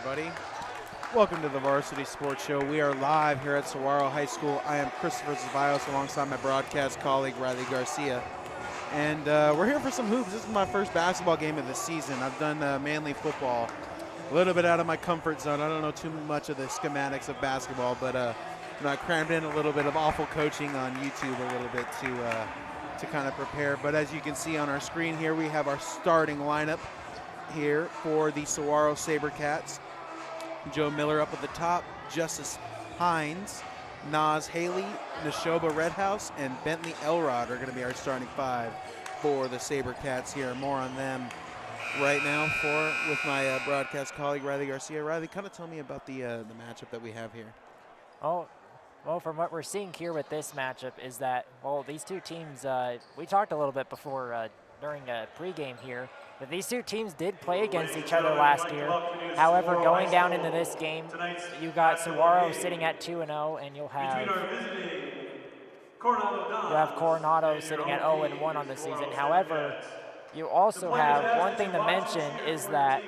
everybody. Welcome to the Varsity Sports Show. We are live here at Saguaro High School. I am Christopher Zavios alongside my broadcast colleague, Riley Garcia. And we're here for some hoops. This is my first basketball game of the season. I've done manly football, a little bit out of my comfort zone. I don't know too much of the schematics of basketball, but I crammed in a little bit of awful coaching on YouTube a little bit to kind of prepare. But as you can see on our screen here, we have our starting lineup here for the Saguaro SaberCats. Joe Miller up at the top, Justice Hines, Nas Haley, Neshoba Redhouse, and Bentley Elrod are going to be our starting five for the SaberCats here. More on them right now with my broadcast colleague, Riley Garcia. Riley, kind of tell me about the matchup that we have here. Oh, well, from what we're seeing here with this matchup is that, well, these two teams, we talked a little bit before during a pregame here, that these two teams did play against each other last year. However, going down into this game, you got Saguaro sitting at 2-0, and you'll have Coronado sitting at 0-1 on the season. However, you also have one thing to mention is that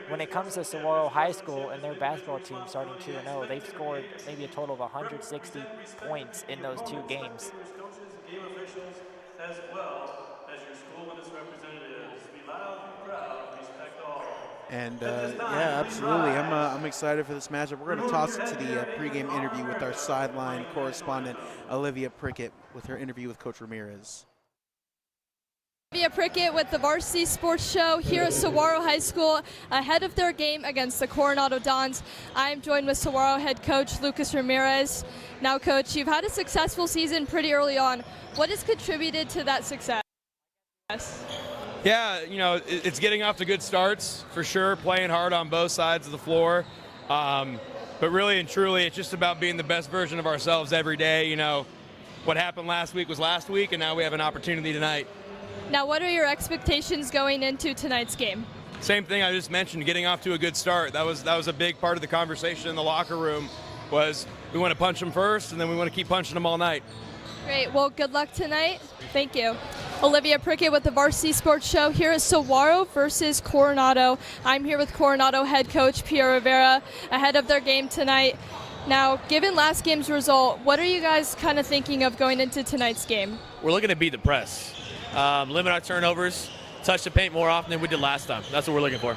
when it comes to Saguaro High School and their basketball team starting 2-0, they've scored maybe a total of 160 points in those two games. As well as your school and its representatives. Be loud, be proud, respect all. And yeah, absolutely. I'm excited for this matchup. We're going to toss it to the pregame interview with our sideline correspondent, Olivia Prickett, with her interview with Coach Ramirez. Olivia Prickett with the Varsity Sports Show here at Saguaro High School ahead of their game against the Coronado Dons. I am joined with Saguaro head coach Lucas Ramirez. Now, Coach, you've had a successful season pretty early on. What has contributed to that success? Yeah, you know, it's getting off to good starts for sure, playing hard on both sides of the floor. But really and truly, it's just about being the best version of ourselves every day. You know, what happened last week was last week, and now we have an opportunity tonight. Now, what are your expectations going into tonight's game? Same thing I just mentioned, getting off to a good start. That was a big part of the conversation in the locker room, was we want to punch them first, and then we want to keep punching them all night. Great. Well, good luck tonight. Thank you. Olivia Prickett with the Varsity Sports Show here at Saguaro versus Coronado. I'm here with Coronado head coach Pierre Rivera ahead of their game tonight. Now, given last game's result, what are you guys kind of thinking of going into tonight's game? We're looking to beat the press, limit our turnovers, touch the paint more often than we did last time. That's what we're looking for.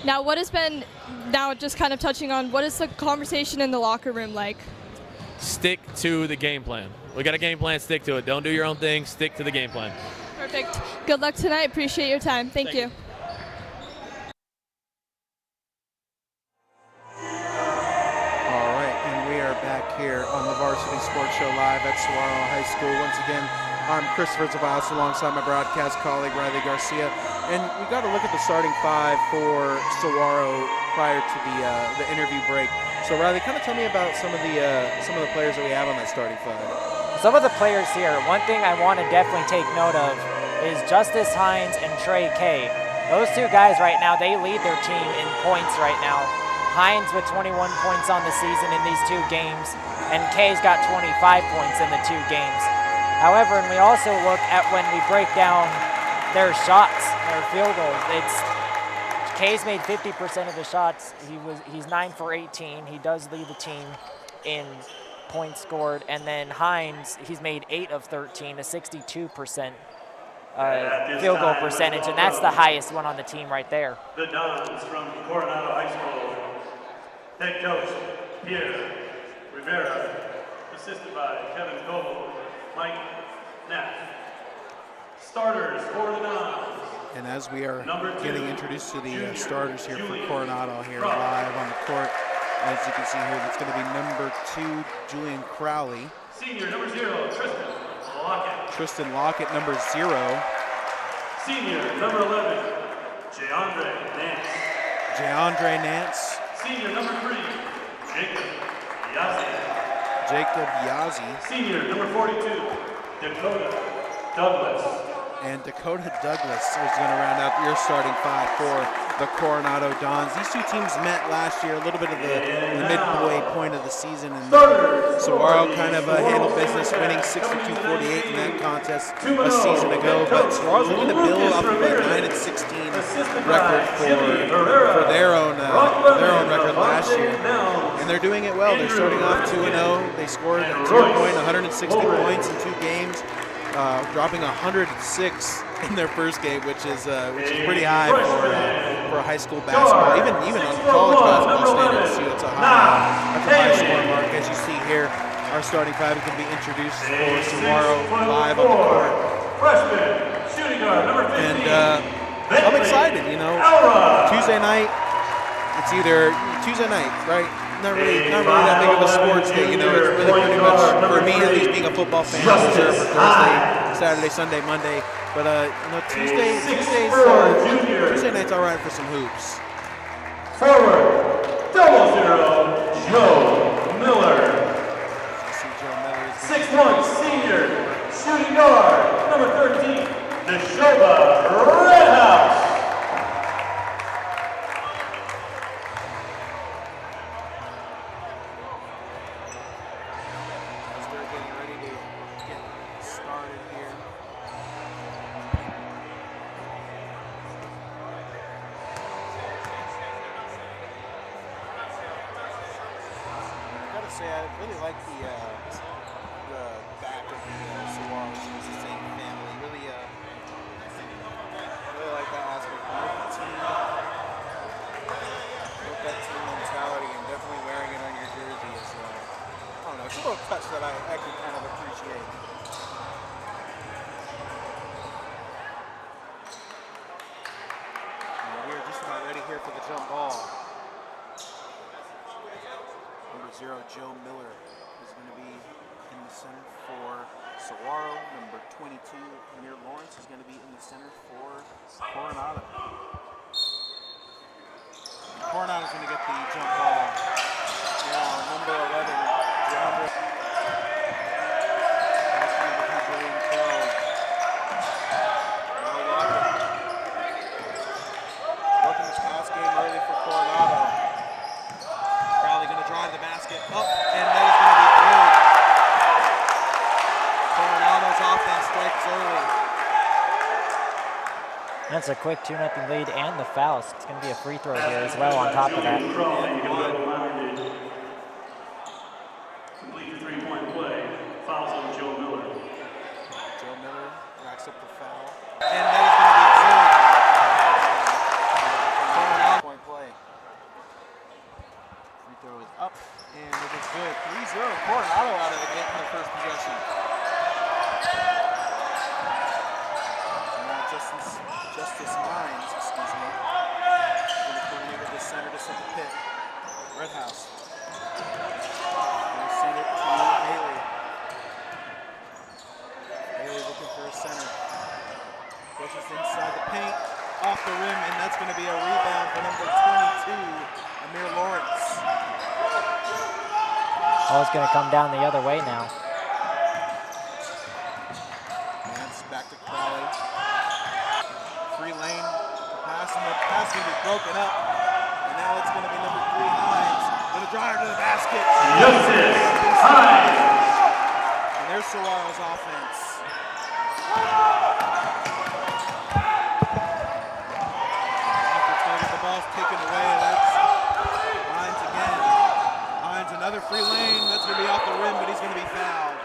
Now, what has been, now just kind of touching on, what is the conversation in the locker room like? Stick to the game plan. We got a game plan, stick to it. Don't do your own thing, stick to the game plan. Perfect. Good luck tonight. Appreciate your time. Thank you. All right, and we are back here on the Varsity Sports Show live at Saguaro High School. Once again, I'm Christopher Zavios alongside my broadcast colleague, Riley Garcia. And we got to look at the starting five for Saguaro prior to the interview break. So, Riley, kind of tell me about some of the players that we have on that starting five. Some of the players here, one thing I want to definitely take note of is Justice Hines and Trey Kay. Those two guys right now, they lead their team in points right now. Hines with 21 points on the season in these two games, and Kay's got 25 points in the two games. However, and we also look at when we break down their shots, their field goals, Kay's made 50% of the shots. He's 9 for 18. He does lead the team in points scored, and then Hines, he's made 8 of 13, a 62% field goal percentage, and that's the highest one on the team right there. The Dons from Coronado High School. Head coach Pierre Rivera, assisted by Kevin Coble, Mike Knapp. Starters for the Dons. And as we are getting introduced to the starters here for Coronado here live on the court, as you can see here, that's going to be number 2, Julian Crowley. Senior number 0, Tristan Lockett. Tristan Lockett, number 0. Senior number 11, Jayandre Nance. Jayandre Nance. Senior number 3, Jacob Yazzie. Jacob Yazzie. Senior number 42, Dakota Douglas. And Dakota Douglas is going to round out your starting five for the Coronado Dons. These two teams met last year, a little bit of the midway point of the season, and Saguaro kind of handled business, winning 62-48 in that contest a season ago. But Saguaro's looking to build off of a 9-16 record for their own record last year, and they're doing it well. They're starting off 2-0. They scored, to your point, 160 points in 2 games. Dropping 106 in their first game, which is pretty high for a high school basketball. Even on college basketball standards, that's a high score mark. As you see here, our starting 5 is going to be introduced for Saguaro live on the court. And I'm excited. Tuesday night. It's either Tuesday night, right? Not really that big of a sports day, It's really pretty much, for me at least, being a football fan, I'm reserved for Thursday, Saturday, Sunday, Monday. But Tuesday night's all right for some hoops. Forward, 00, Joe Miller. 6'1" senior, shooting guard, number 13, Neshoba Redhouse. I really like the back of the Saguaro. It's the same family. Really like that aspect. That team mentality, and definitely wearing it on your jersey is, I don't know, it's a little touch that I actually kind of appreciate. And we are just about ready here for the jump ball. Number 0, Joe Miller, is going to be in the center for Saguaro. Number 22, Amir Lawrence, is going to be in the center for Coronado. Coronado's going to get the jump ball. Now, number 11, DeAndre. Working this pass game early for Coronado. Crowley going to drive the basket up, and that is going to be good. Coronado's offense strikes early. That's a quick 2-0 lead and the foul. So it's going to be a free throw here as well on top of that. Complete the 3-point play. Fouls on Joe Miller. Joe Miller racks up the foul. And that is going to be good. Coronado point play. Free throw is up, and it is good. 3-0. Coronado out of the gate in the first possession. Justice Hines, excuse me. Going to come in with the center to set the pick. Redhouse. Going to send it to Haley. Haley looking for a center. Pushes inside the paint, off the rim, and that's going to be a rebound for number 22, Amir Lawrence. Oh, it's going to come down the other way now. And it's back to Crowley. Free lane, pass, and the pass going to be broken up. And now it's going to be number 3, Hines. Going to drive to the basket. Justice Hines. And there's Saguaro's offense. It's going to get the ball taken away. That's Hines again. Hines, another free lane. That's going to be off the rim, but he's going to be fouled.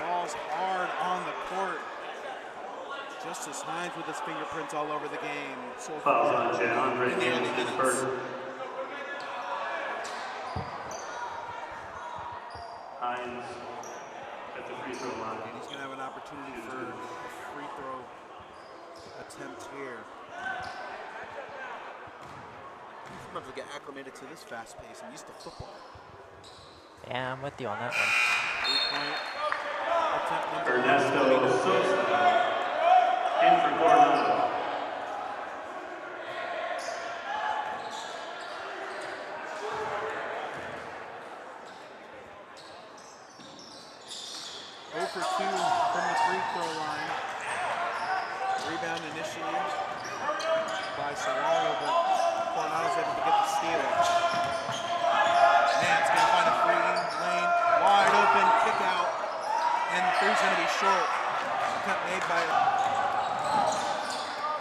Falls hard on the court. Justice Hines with his fingerprints all over the game. So Fouls on DeAndre Ginsburg. Hines at the free throw line. And he's going to have an opportunity for a free throw attempt here. He's about to get acclimated to this fast pace and used to football. Yeah, I'm with you on that one. 3-point attempt number Ernesto Sosa. In for Coronado. For 2 from the free throw line. Rebound initially by Saguaro, but Haley. Nance going to find a free lane. Wide open, kick out. And the three's going to be short. Cut made by...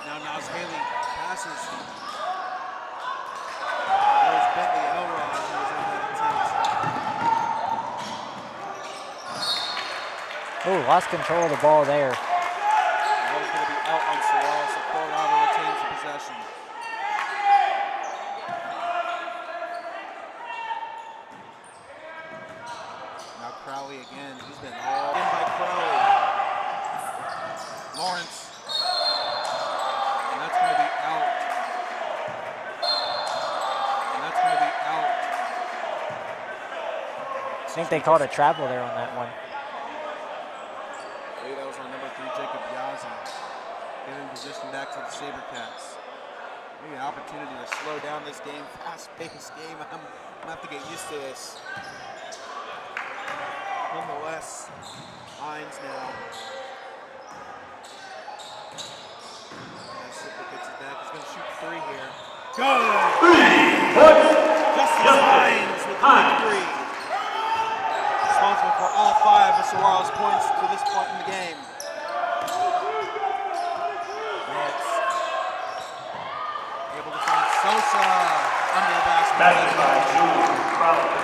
Now Naz Haley passes. That was Bentley Elrod who was in that attempt. Oh, lost control of the ball there. That was going to be out on Saguaro, so Coronado retains the possession. Now Crowley again. He's been all in by Crowley. Lawrence. And that's going to be out. And that's going to be out. I think they called a travel there on that one. That was on number 3, Jacob Yazzie. Getting position back to the SaberCats. Maybe an opportunity to slow down this game, fast-paced game. I'm gonna have to get used to this. Nonetheless, Hines now. Super gets it back. He's gonna shoot 3 here. Good! Justice Hines with the big 3. Responsible for all 5 of Saguaro's points to this point in the game. Nance able to find Sosa under the basket. Basket by Julian Crowley.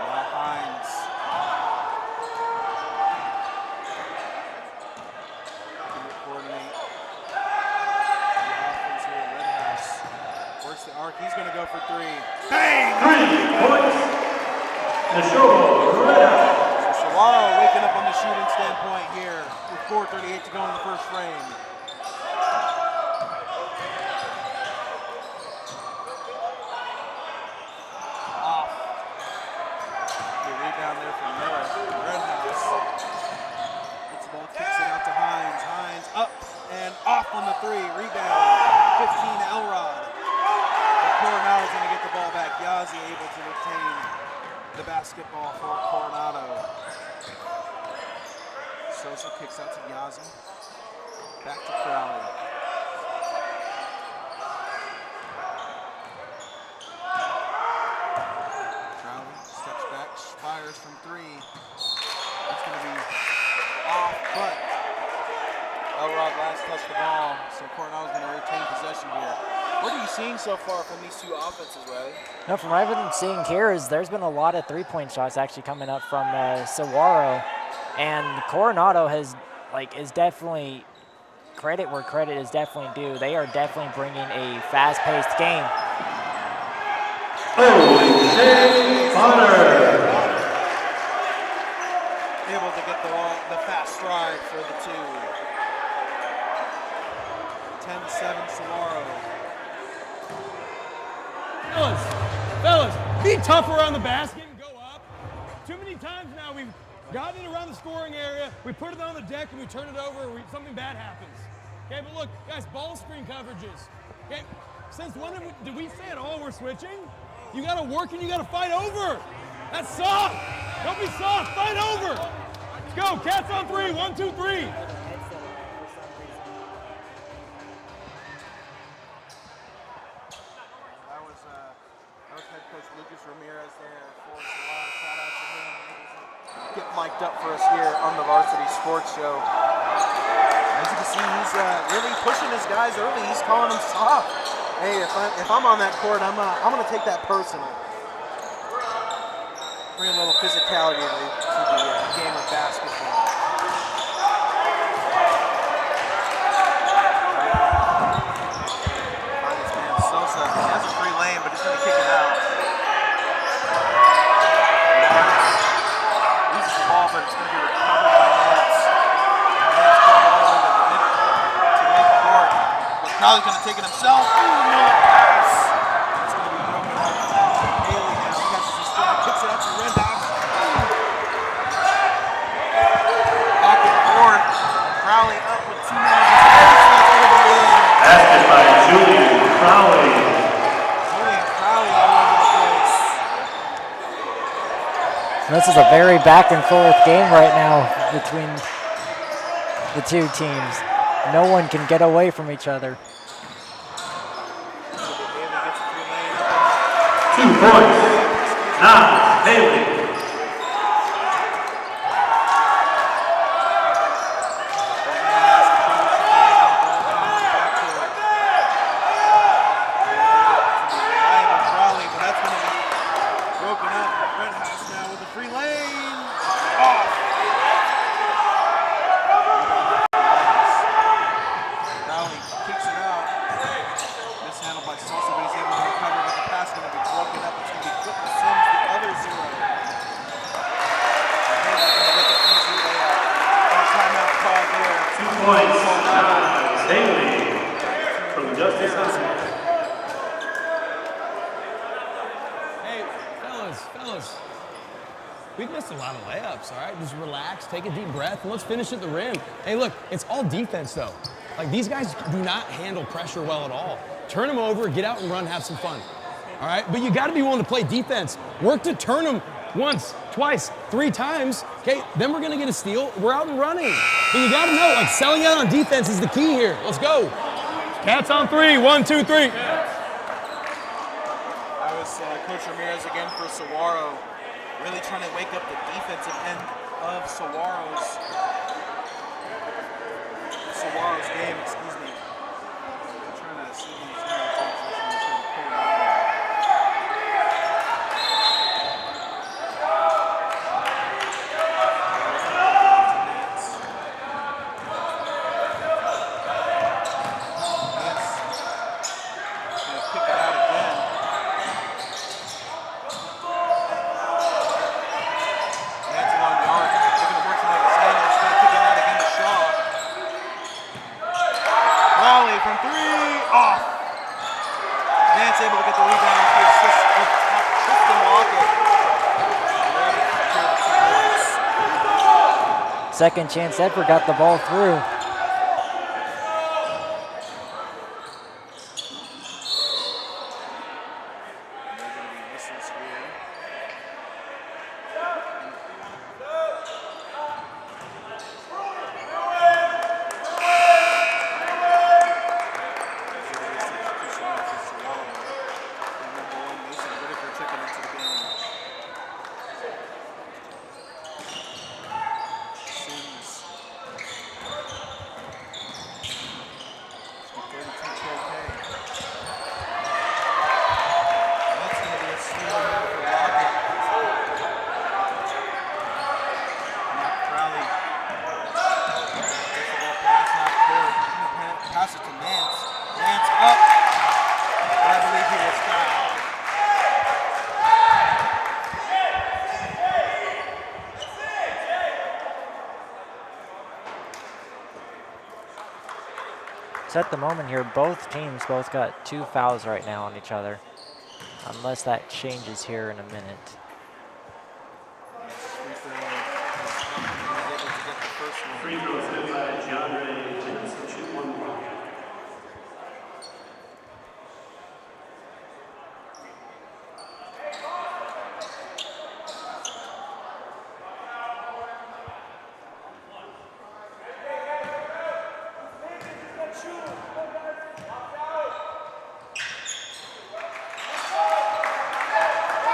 Now Hines. Can you coordinate the offense here at Red House? Works the arc. He's going to go for 3. Bang! 3 points. The show, Red House. So Saguaro waking up on the shooting standpoint here with 4:38 to go in the first frame. Off. The rebound there from Miller. Red House. Gets the ball, kicks it out to Hines. Hines up and off on the 3. Rebound. 15 Elrod. But Coronado's going to get the ball back. Yazzie able to retain the basketball for Coronado. Sosa kicks out to Yazzie. Back to Crowley. Crowley steps back, fires from 3. That's going to be off, but Elrod last touched the ball, so Coronado's going to retain possession here. What are you seeing so far from these 2 offenses, Riley? No, from what I've been seeing here is there's been a lot of three-point shots actually coming up from Saguaro, and Coronado is definitely credit where credit is definitely due. They are definitely bringing a fast-paced game. Able to get the fast stride for the 2. 10-7 Saguaro. Fellas, be tougher on the basket and go up. Too many times now we've gotten it around the scoring area, we put it on the deck and we turn it over, or something bad happens. Okay, but look, guys, ball screen coverages. Okay, since when did we say at all we're switching? You gotta work and you gotta fight over. That's soft. Don't be soft, fight over. Let's go, Cats on 3, 1, 2, 3. That was head coach Lucas Ramirez there for Saguaro. Shout out to him. Get mic'd up for us here on the Varsity Sports Show. As you can see, he's really pushing his guys early. He's calling them soft. Hey, if I'm on that court, I'm gonna take that personal. Bring a little physicality to the game of basketball. Finds man Sosa. He has a free lane, but he's gonna kick it out. Loses the ball, but it's gonna be recovered by Nance. Nance put the ball to mid-court. But Crowley's gonna take it himself. Ooh, no pass. It's gonna be broken up. Haley now catches his stride, kicks it out to Rendon. Back and forth. Crowley up with 2 minutes. Basket by Julian Crowley. Julian Crowley all over the place. This is a very back and forth game right now between the 2 teams. No one can get away from each other. 2 points. Now, Haley. We've missed a lot of layups, all right? Just relax, take a deep breath, and let's finish at the rim. Hey, look, it's all defense, though. Like, these guys do not handle pressure well at all. Turn them over, get out and run, have some fun, all right? But you got to be willing to play defense. Work to turn them once, twice, 3 times, okay? Then we're going to get a steal. We're out and running. But you got to know, like, selling out on defense is the key here. Let's go. Cats on 3, 1, 2, 3. That was Coach Ramirez again for Saguaro. Really trying to wake up the defensive end of Saguaro's game, excuse me. I'm trying to see these Second chance Edward got the ball through. So at the moment here, both teams got 2 fouls right now on each other, unless that changes here in a minute. Free throws hit by Gianre. Shoot 1 more.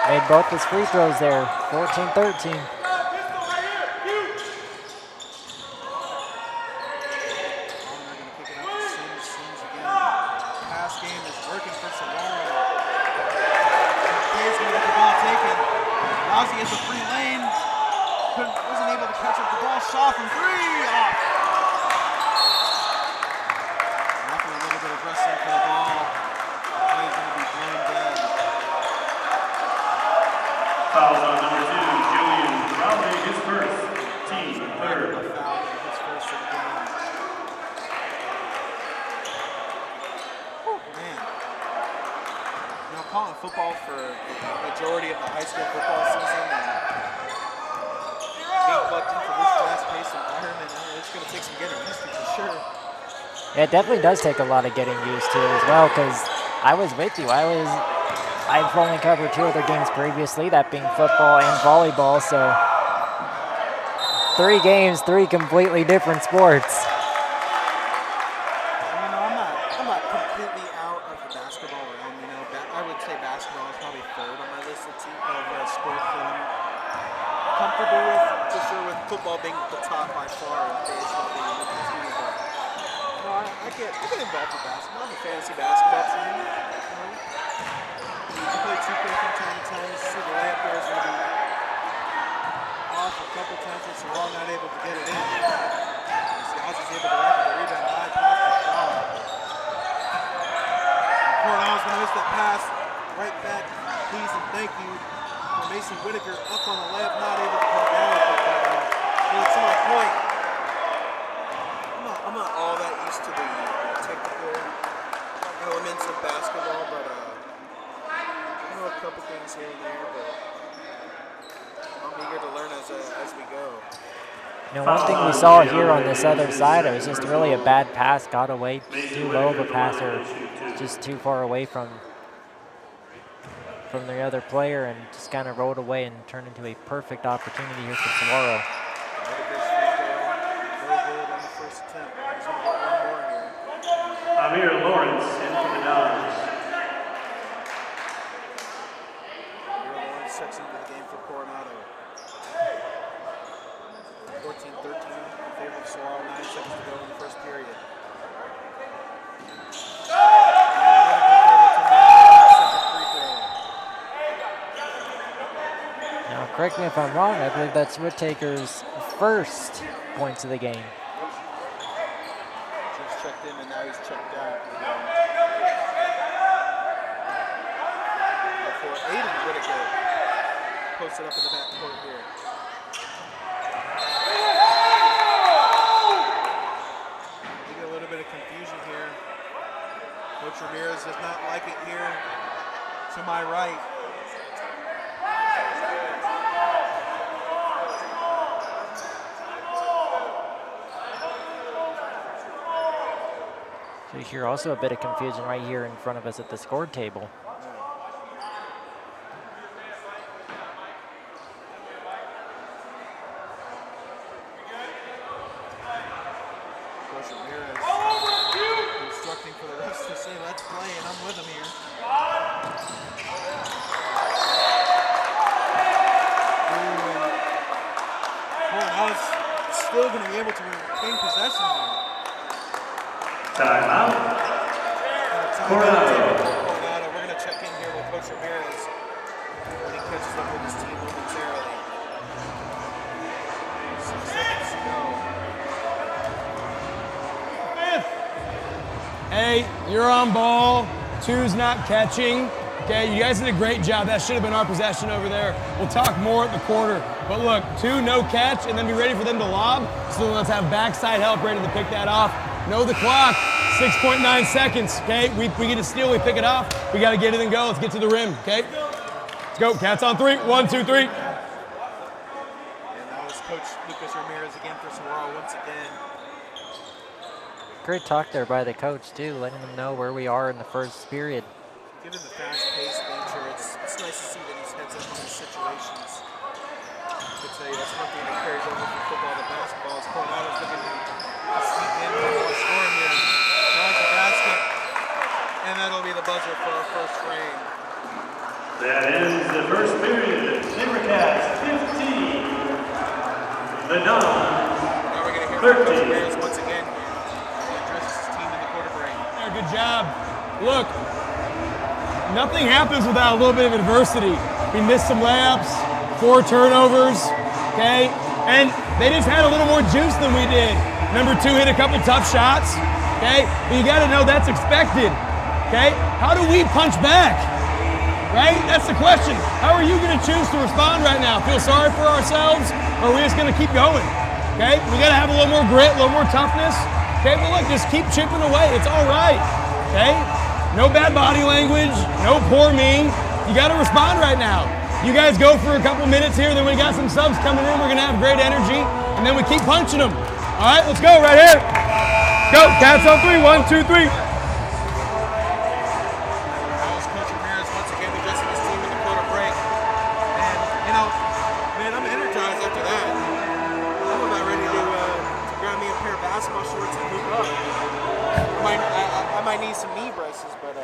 Made both his free throws there, 14-13. Fouls on number 2, Julian Crowley, his first, team third. Man, you know, calling football for the majority of the high school football season and being plugged into this fast-paced environment, it's going to take some getting used to for sure. It definitely does take a lot of getting used to as well, because I was with you. I've only covered 2 other games previously, that being football and volleyball, so 3 games, 3 completely different sports. I'm not completely out of the basketball realm. I would say basketball basketball is probably third on my list of sports that I'm comfortable with. For sure, with football being the top by far and baseball being number 2. But no, I get involved with basketball. I'm a fantasy basketball team. You can play 2K from time to time. You see the layup there is going to be off a couple times, and so we're all not able to get it in. I was just able to wrap the rebound high pass to Shaw. Coronado's going to miss that pass. Right back, please and thank you. For Mason Whitaker up on the layup, not able to come down with it. But to my point, I'm not all that used to the technical elements of basketball, but I know a couple things here and there, but I'm eager to learn as we go. You know, one thing we saw here on this other side, it was just really a bad pass, got away too low of a pass or just too far away from the other player and just kind of rolled away and turned into a perfect opportunity here for Saguaro. Amir Lawrence in for the Dodgers. Amir Lawrence checks into the game for Coronado. 14-13 in favor of Saguaro, 9 seconds to go in the first period. Now, correct me if I'm wrong, I believe that's Whittaker's first points of the game. Just checked in and now he's checked out. Before Aiden Whitaker posted up in the backcourt here. We get a little bit of confusion here. Coach Ramirez does not like it here. To my right. So you hear also a bit of confusion right here in front of us at the score table. Coach Ramirez instructing for the refs to say, let's play, and I'm with him here. Coronado's still going to be able to retain possession here. Timeout. Coronado. We're going to check in here with Coach Ramirez when he catches up with his team momentarily. 6 seconds to go. Hey, you're on ball. 2's not catching. Okay, you guys did a great job. That should have been our possession over there. We'll talk more at the quarter. But look, 2, no catch, and then be ready for them to lob. So let's have backside help ready to pick that off. Know the clock, 6.9 seconds, okay? We get a steal, we pick it off. We got to get it and go. Let's get to the rim, okay? Let's go, Cats on 3, 1, 2, 3. And that was Coach Lucas Ramirez again for Saguaro once again. Great talk there by the coach, too, letting them know where we are in the first period. Given the fast-paced nature, it's nice to see that he's heads up on these situations. I could tell you that's one thing that carries over from football to basketball. Is Coronado's looking to sneak in for more scoring here. Draws the basket, and that'll be the buzzer for our first frame. That ends the first period. Timbercats 15. The Dons Now we're going to hear from Coach Ramirez once again here. He addresses his team in the quarter break. Yeah, good job. Look, nothing happens without a little bit of adversity. We missed some layups, 4 turnovers, okay? And they just had a little more juice than we did. Number 2 hit a couple tough shots, okay? But you got to know that's expected, okay? How do we punch back, right? That's the question. How are you going to choose to respond right now? Feel sorry for ourselves, or are we just going to keep going, okay? We got to have a little more grit, a little more toughness, okay? But look, just keep chipping away. It's all right, okay? No bad body language, no poor me. You got to respond right now. You guys go for a couple minutes here, then we got some subs coming in. We're going to have great energy, and then we keep punching them. All right, let's go right here. Go, Cats on 3, 1, 2, 3. That was Coach Ramirez once again addressing his team in the quarter break. And, you know, man, I'm energized after that. I'm about ready to grab me a pair of basketball shorts and move up. I might need some knee braces, but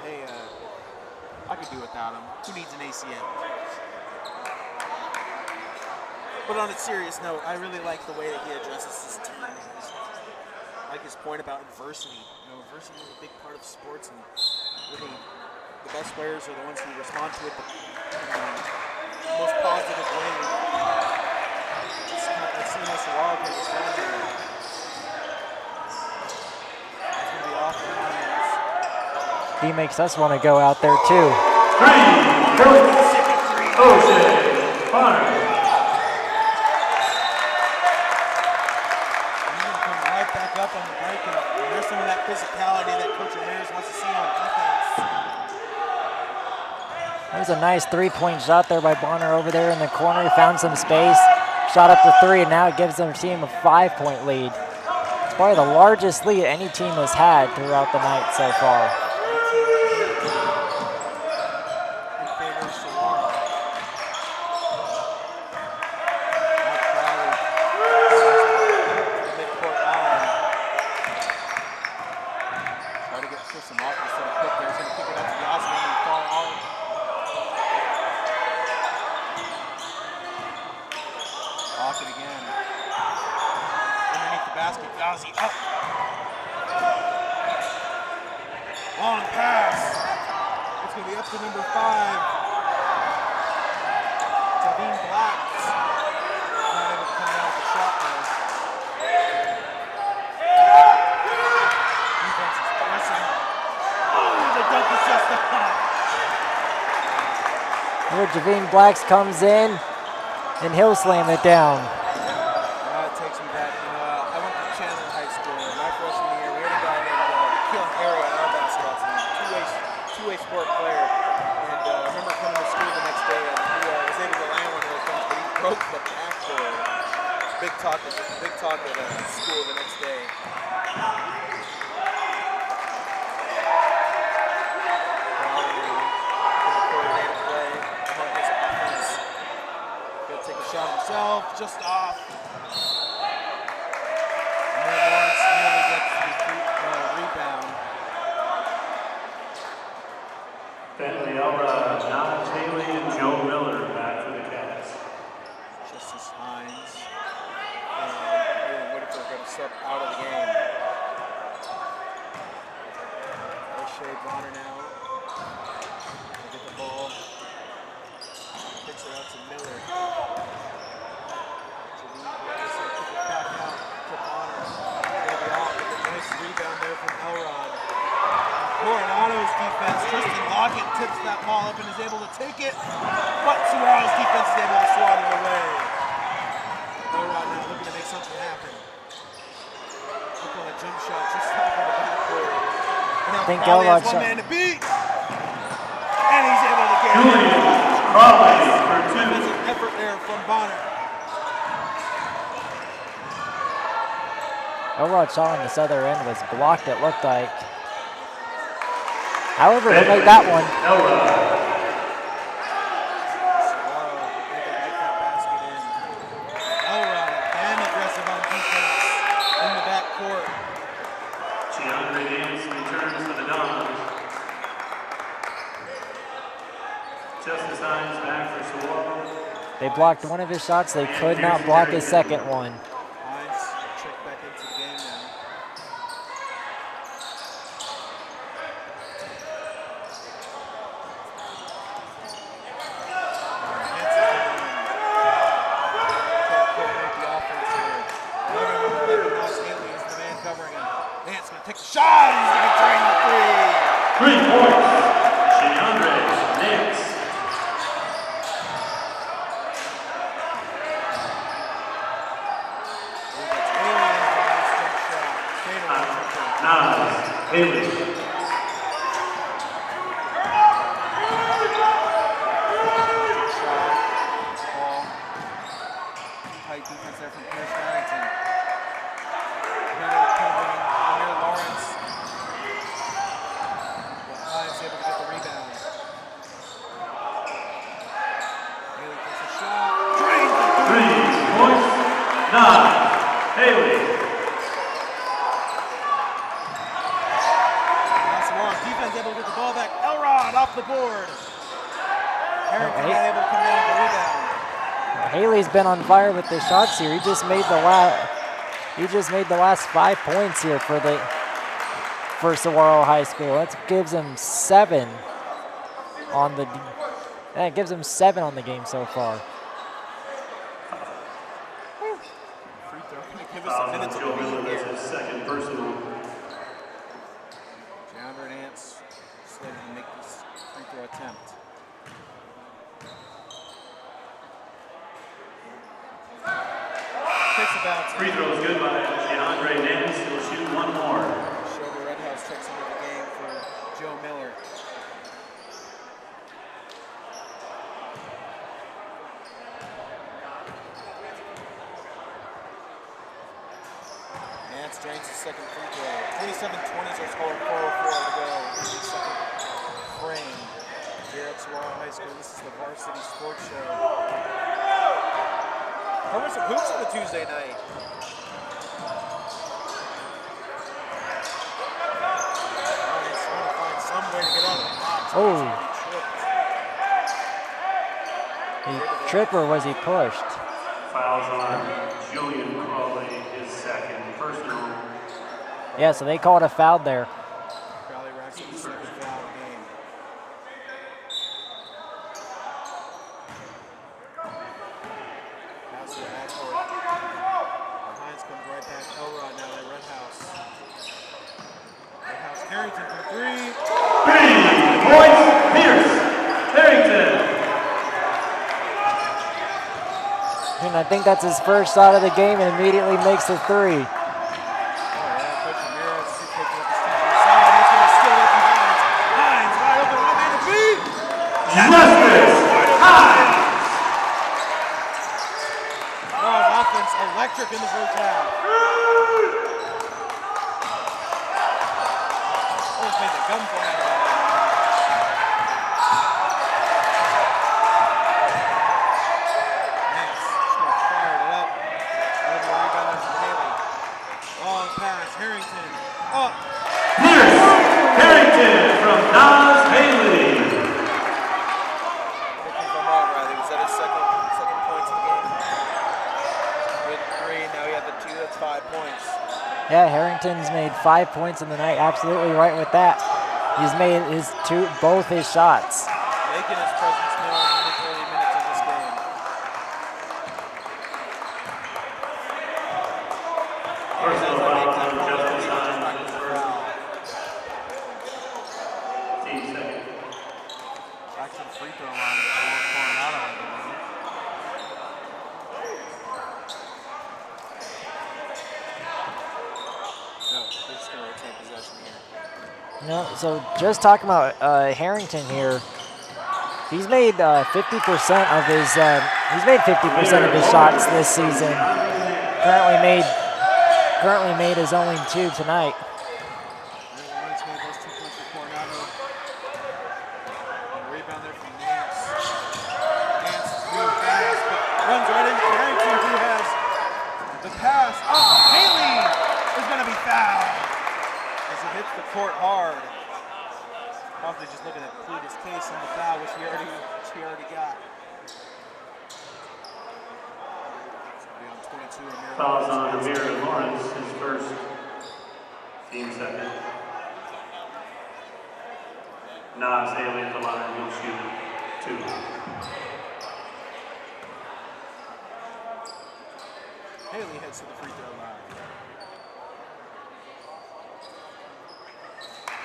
hey, I could do without him. Who needs an ACM? But on a serious note, I really like the way that he addresses his team. I like his point about adversity. Adversity is a big part of sports, and really, the best players are the ones who respond to it the most positive way. I've seen how Saguaro take this down here. It's going to be off the hands. He makes us want to go out there too. 3 points. Ocean Farm. Up on the break, and there's some of that physicality that Coach Ramirez wants to see on defense. There's a nice three-point shot there by Bonner over there in the corner. He found some space, shot up to three, and now it gives their team a 5-point lead. It's probably the largest lead any team has had throughout the night so far. In favor of Saguaro. Some off instead of quick there. He's going to kick it up to Yazzie and fall out. Off it again. Underneath the basket, Yazzie up. Long pass. It's going to be up to number 5. Tavine Black. Not able to come down with the shot there. Defense is pressing. Here, Javine Blacks comes in, and he'll slam it down. It takes me back. I went to Chandler High School. My freshman year, we had a guy named Keelan Harry on our basketball team, two-way sport player. And I remember coming to school the next day, and he was able to land one of those things, but he broke the backboard. Big talk at school the next day. Take a shot himself, just off. And then Lawrence nearly gets the rebound. Bentley Elra, John Haley, and Joe Miller back for the Cats. Justice Hines and Whitaker going to step out of the game. O'Shea Bonner now. They get the ball. Kicks it out to Miller. Rebound there from Elrod. Coronado's defense, Tristan Lockett tips that ball up and is able to take it, but Saguaro's defense is able to swat it away. Elrod now looking to make something happen. Look on a jump shot just off of the backboard. Now Crawley has one man to beat, and he's able to get it. Defensive effort there from Bonner. Elrod shot on this other end was blocked, it looked like. However, he made that one. Saguaro able to get that basket in. Elrod, damn aggressive on defense in the backcourt. DeAndre Nance returns for the Dons. Justice Hines back for Saguaro. They blocked one of his shots. They could not block his second one. Hines checked back into the game now. Coordinate the offense here. Another Moss Haley is the man covering him. Nance going to take the shot. He's going to drain the 3 points. DeAndre Nance. Harrington not able to come down with the rebound. Haley's been on fire with the shots here. He just made the last 5 points here for Saguaro High School. That gives him 7 on the. That gives him 7 on the game so far. Free throw. Going to give us a minute to beat here. Second personal. Jandra and Ants slated to make this free throw attempt. Takes a bounce. Free throw is good by DeAndre Nance. He'll shoot one more. Shelby Redhouse checks into the game for Joe Miller. Nance drains the second free throw. 27-20 is our score. 4:04 to go. Second frame here at Saguaro High School. This is the Varsity Sports Show. Cover some hoops on a Tuesday night. Ryan's trying to find some way to get out of the box. Oh. He tripped or was he pushed? Fouls on Julian Crawley, his second personal. Yeah, so they called a foul there. Crowley racks up the second foul of the game. Pass to Adcourt. Hines comes right back. Elrod now at Redhouse. Redhouse Harrington for 3. 3 points, Pierce Harrington. And I think that's his first shot of the game and immediately makes the 3. Oh yeah, Coach Ramirez is taking up the steep inside. He's going to steal it from Hines. Hines wide open, one man to beat. Justice Hines. Offense electric in the first half. Almost made the gun fly. Nance just going to fire it up. Over the rebound from Haley. Long pass, Harrington. Up. Pierce Harrington from Nas Haley. Picking from all, Riley. Was that his second points of the game? With 3, now he had the 2. That's 5 points. Yeah, Harrington's made 5 points in the night. Absolutely right with that. He's made both his shots. Making his presence known in the early minutes of this game. Personal foul on Justice Hines, his first. Team second. Back to the free throw line for Coronado, I believe. No, they're just going to retain possession here. No, so just talking about Harrington here, he's made 50% of his shots this season. Currently made his only 2 tonight. Lawrence made those 2 points for Coronado. And rebound there from Nance. Nance is really fast, but runs right into Harrington, who has the pass. Oh, Haley is going to be fouled as he hits the court hard. Probably just looking to plead his case on the foul, which he already got. On 22, Fouls on Amir Lawrence, his first. Team second. Nas Haley at the line, he'll shoot 2. Haley heads to the free throw line.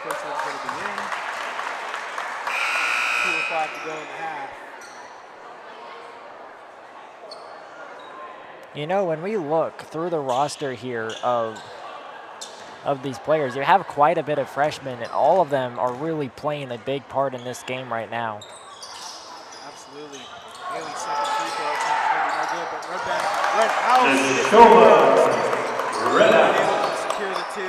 First one's going to be in. 2:05 to go in the half. You know, when we look through the roster here of these players, you have quite a bit of freshmen, and all of them are really playing a big part in this game right now. Absolutely. Haley's second free throw attempt is going to be no good, but Red out. Red out. Able to secure the 2.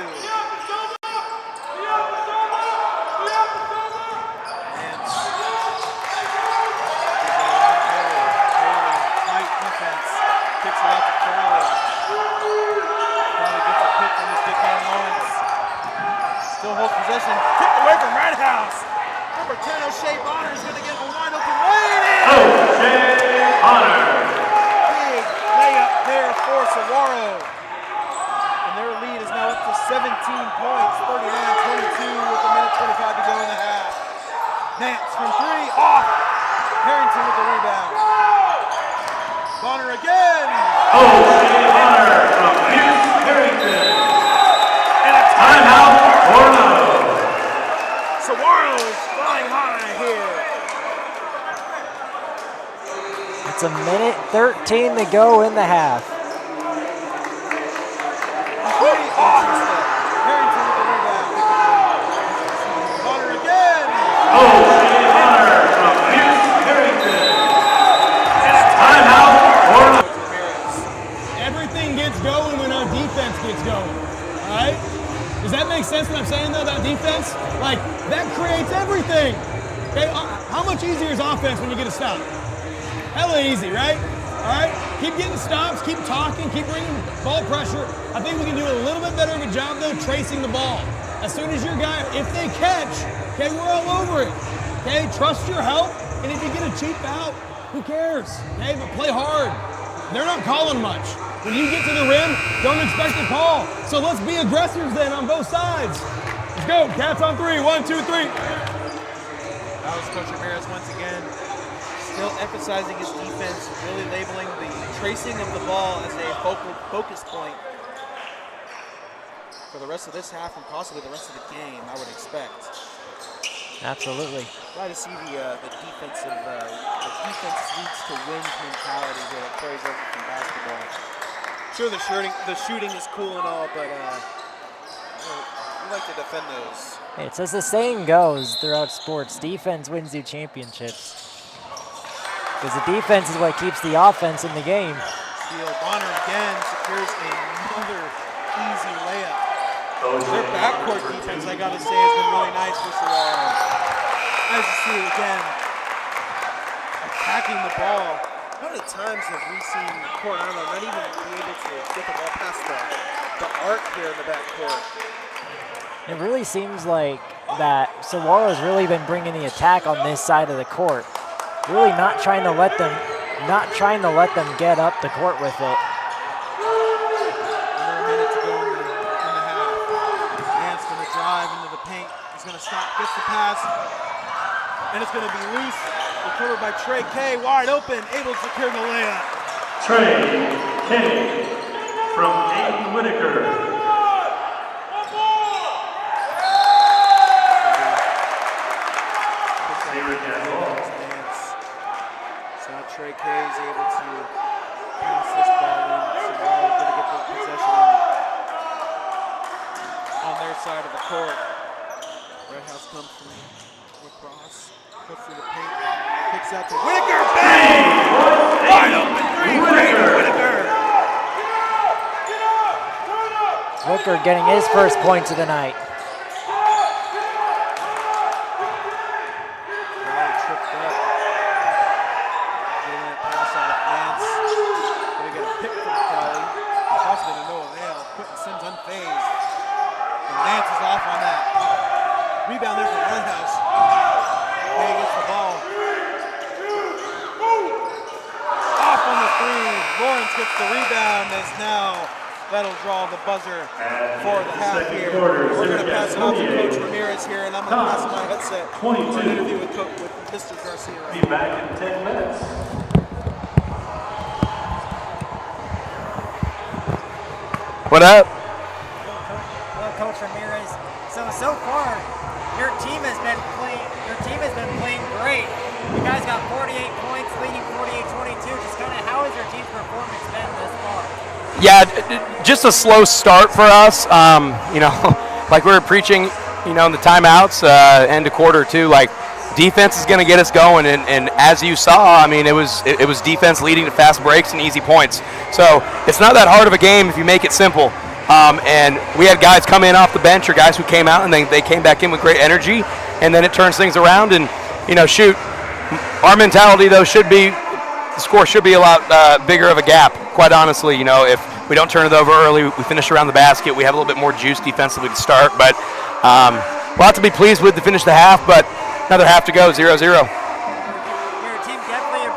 Kicks it out to Crowley. Crowley gets a pick from his big man Lawrence. Still holds possession. Tipped away from Redhouse. Number 10, O'Shea Bonner is going to get a wide open lane 17 points, 39-22 with a minute 25 to go in the half. Nance from three, off. Harrington with the rebound. Bonner again. Bonner from Pierce Harrington. And a Timeout, Coronado. Saguaro is flying high here. It's a minute 13 to go in the half. Harrington with the rebound. Bonner again. Bonner from Pierce Harrington. Timeout, Coronado. Everything gets going when our defense gets going, all right? Does that make sense what I'm saying, though, about defense? Like, that creates everything. Okay, how much easier is offense when you get a stop? Hella easy, right? All right, keep getting stops, keep talking, keep bringing ball pressure. I think we can do a little bit better of a job, though, tracing the ball. As soon as your guy, if they catch, okay, we're all over it. Okay, trust your help, and if you get a cheap out, who cares? Okay, but play hard. They're not calling much. When you get to the rim, don't expect a call. So let's be aggressors then on both sides. Let's go, Cats on three. 1, 2, 3. That was Coach Ramirez once again, still emphasizing his defense, really labeling the tracing of the ball as a focus point for the rest of this half and possibly the rest of the game, I would expect. Absolutely. Glad to see the defense leads to wins mentality here that carries over from basketball. Sure, the shooting is cool and all, but we like to defend those. It's as the saying goes throughout sports, defense wins you championships. Because the defense is what keeps the offense in the game. Steele Bonner again secures another easy layup. Their backcourt defense, I gotta say, has been really nice for Saguaro. As you see again, attacking the ball. How many times have we seen Coronado not even be able to get the ball past the arc here in the backcourt? It really seems like that Saguaro's really been bringing the attack on this side of the court. Really not trying to let them get up the court with it. Another minute to go in the half. Nance gonna drive into the paint. He's gonna stop, gets the pass, and it's gonna be loose. Recovered by Trey K, wide open, able to secure the layup. Trey K from Aiden Whitaker. So now Trey K is able to pass this ball in. Saguaro's going to get the possession on their side of the court. Red House comes from across, cuts through the paint, kicks out to Whitaker. Bang! Wide open three, Whitaker. Whitaker getting his first points of the night. Rebound there from Red House. Hay gets the ball. Off on the three. Lawrence gets the rebound as now that'll draw the buzzer for the half here. We're going to pass it off to Coach Ramirez here, and I'm going to pass him my headset for an interview with Mr. Garcia. Be back in 10 minutes. What up? Well, Coach Ramirez, so far your team has been playing great. You guys got 48 points, leading 48-22. Just kind of how has your team's performance been this far? Yeah, just a slow start for us. Like we were preaching, in the timeouts, end of quarter two, like defense is going to get us going. And as you saw, it was defense leading to fast breaks and easy points. So it's not that hard of a game if you make it simple. And we had guys come in off the bench or guys who came out and they came back in with great energy, and then it turns things around. And our mentality though should be the score should be a lot bigger of a gap. Quite honestly, if we don't turn it over early, we finish around the basket, we have a little bit more juice defensively to start. But we'll have to be pleased with to finish the half. But another half to go, 0-0. Your team definitely.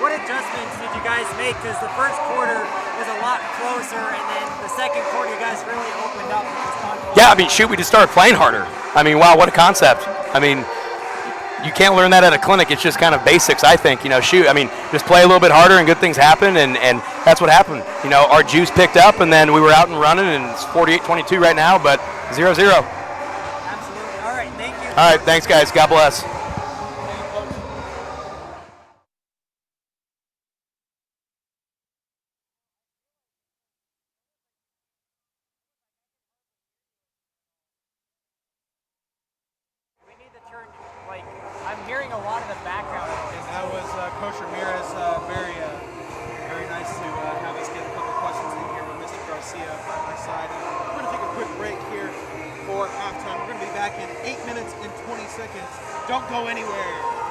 What adjustments did you guys make? Because the first quarter, was a lot closer, and then the second quarter, you guys really opened up. Yeah, I mean, shoot, we just started playing harder. I mean, wow, what a concept. I mean, you can't learn that at a clinic. It's just kind of basics, I think. Shoot, I mean, just play a little bit harder and good things happen, and that's what happened. Our juice picked up, and then we were out and running, and it's 48-22 right now, but 0-0. Absolutely. All right, thank you. All right, thanks, guys. God bless. I'm hearing a lot of the background noise. That was Coach Ramirez. Very nice to have us get a couple questions in here with Mr. Garcia by my side. And we're going to take a quick break here for halftime. We're going to be back in 8 minutes and 20 seconds. Don't go anywhere.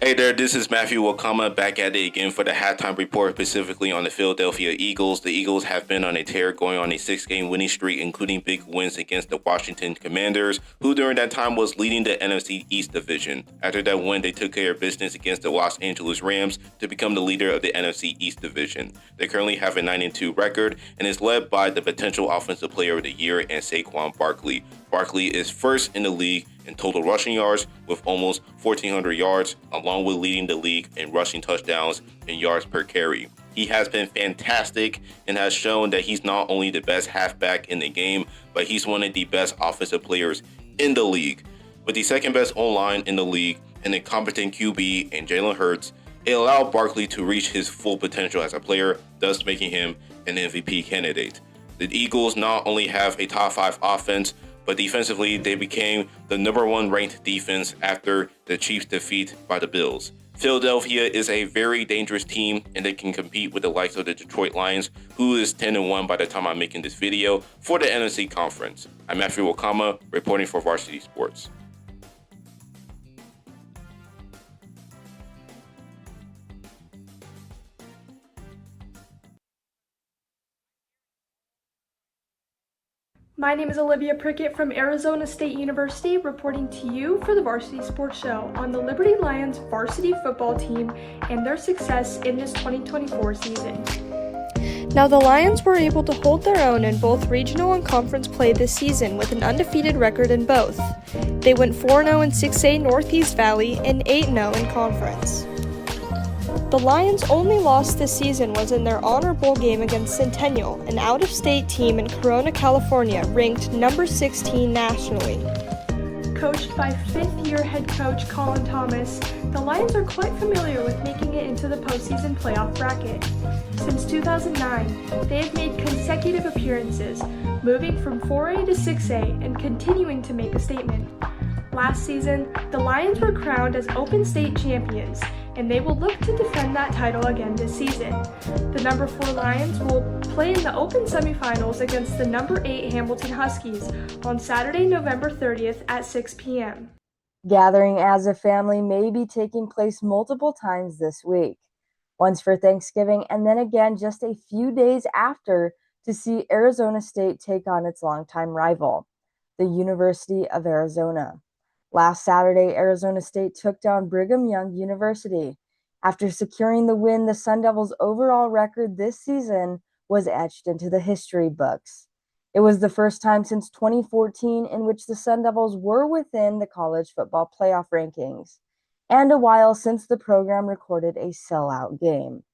Hey there, this is Matthew Wakama back at it again for the halftime report, specifically on the Philadelphia Eagles. The Eagles have been on a tear, going on a 6-game winning streak, including big wins against the Washington Commanders, who during that time was leading the NFC East division. After that win, they took care of business against the Los Angeles Rams to become the leader of the NFC East division. They currently have a 9-2 record and is led by the potential Offensive Player of the Year and Saquon Barkley. Barkley is first in the league in total rushing yards with almost 1,400 yards, along with leading the league in rushing touchdowns and yards per carry. He has been fantastic and has shown that he's not only the best halfback in the game, but he's one of the best offensive players in the league. With the second best O-line in the league and a competent QB in Jalen Hurts, it allowed Barkley to reach his full potential as a player, thus making him an MVP candidate. The Eagles not only have a top 5 offense, but defensively, they became the number 1 ranked defense after the Chiefs' defeat by the Bills. Philadelphia is a very dangerous team, and they can compete with the likes of the Detroit Lions, who is 10-1 by the time I'm making this video, for the NFC Conference. I'm Matthew Wakama, reporting for Varsity Sports. My name is Olivia Prickett from Arizona State University, reporting to you for the Varsity Sports Show on the Liberty Lions varsity football team and their success in this 2024 season. Now, the Lions were able to hold their own in both regional and conference play this season with an undefeated record in both. They went 4-0 in 6A Northeast Valley and 8-0 in conference. The Lions' only loss this season was in their Honor Bowl game against Centennial, an out-of-state team in Corona, California, ranked number 16 nationally. Coached by fifth-year head coach Colin Thomas, the Lions are quite familiar with making it into the postseason playoff bracket. Since 2009, they have made consecutive appearances, moving from 4A to 6A and continuing to make a statement. Last season, the Lions were crowned as Open State champions, and they will look to defend that title again this season. The number 4 Lions will play in the Open semifinals against the number 8 Hamilton Huskies on Saturday, November 30th at 6 p.m. Gathering as a family may be taking place multiple times this week. Once for Thanksgiving and then again just a few days after to see Arizona State take on its longtime rival, the University of Arizona. Last Saturday, Arizona State took down Brigham Young University. After securing the win, the Sun Devils' overall record this season was etched into the history books. It was the first time since 2014 in which the Sun Devils were within the college football playoff rankings, and a while since the program recorded a sellout game.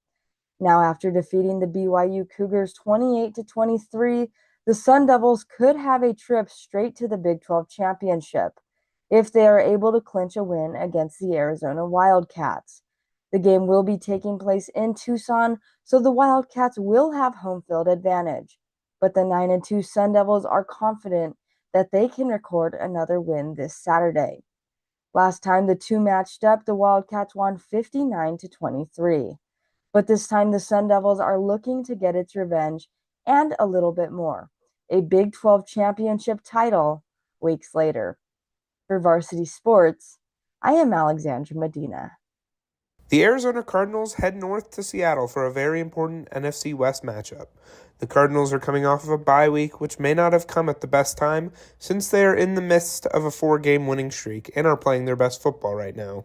Now, after defeating the BYU Cougars 28-23, the Sun Devils could have a trip straight to the Big 12 championship if they are able to clinch a win against the Arizona Wildcats. The game will be taking place in Tucson, so the Wildcats will have home field advantage. But the 9-2 Sun Devils are confident that they can record another win this Saturday. Last time the two matched up, the Wildcats won 59-23. But this time the Sun Devils are looking to get its revenge and a little bit more. A Big 12 championship title weeks later. For Varsity Sports, I am Alexandra Medina. The Arizona Cardinals head north to Seattle for a very important NFC West matchup. The Cardinals are coming off of a bye week, which may not have come at the best time since they are in the midst of a 4-game winning streak and are playing their best football right now.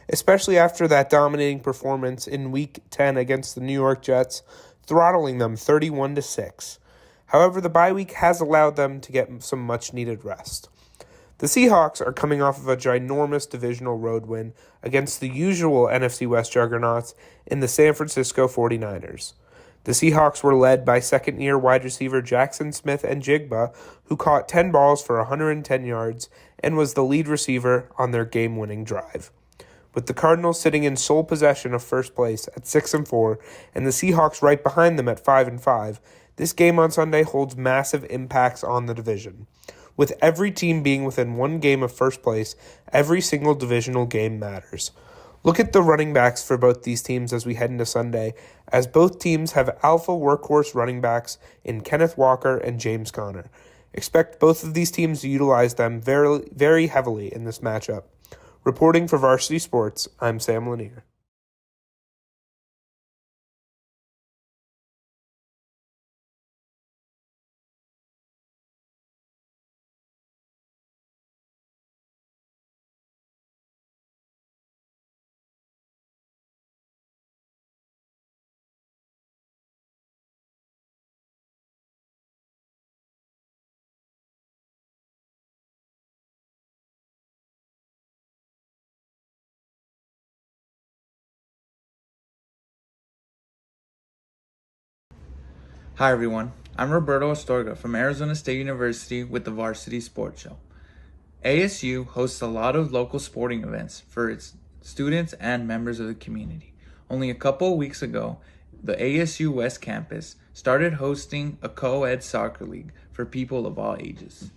especially after that dominating performance in Week 10 against the New York Jets, throttling them 31-6. However, the bye week has allowed them to get some much-needed rest. The Seahawks are coming off of a ginormous divisional road win against the usual NFC West juggernauts in the San Francisco 49ers. The Seahawks were led by second-year wide receiver Jackson Smith and Jigba, who caught 10 balls for 110 yards and was the lead receiver on their game-winning drive. With the Cardinals sitting in sole possession of first place at 6-4 and the Seahawks right behind them at 5-5, this game on Sunday holds massive impacts on the division. With every team being within one game of first place, every single divisional game matters. Look at the running backs for both these teams as we head into Sunday, as both teams have alpha workhorse running backs in Kenneth Walker and James Conner. Expect both of these teams to utilize them very, very heavily in this matchup. Reporting for Varsity Sports, I'm Sam Lanier. Hi everyone, I'm Roberto Astorga from Arizona State University with the Varsity Sports Show. ASU hosts a lot of local sporting events for its students and members of the community. Only a couple of weeks ago, the ASU West Campus started hosting a co-ed soccer league for people of all ages.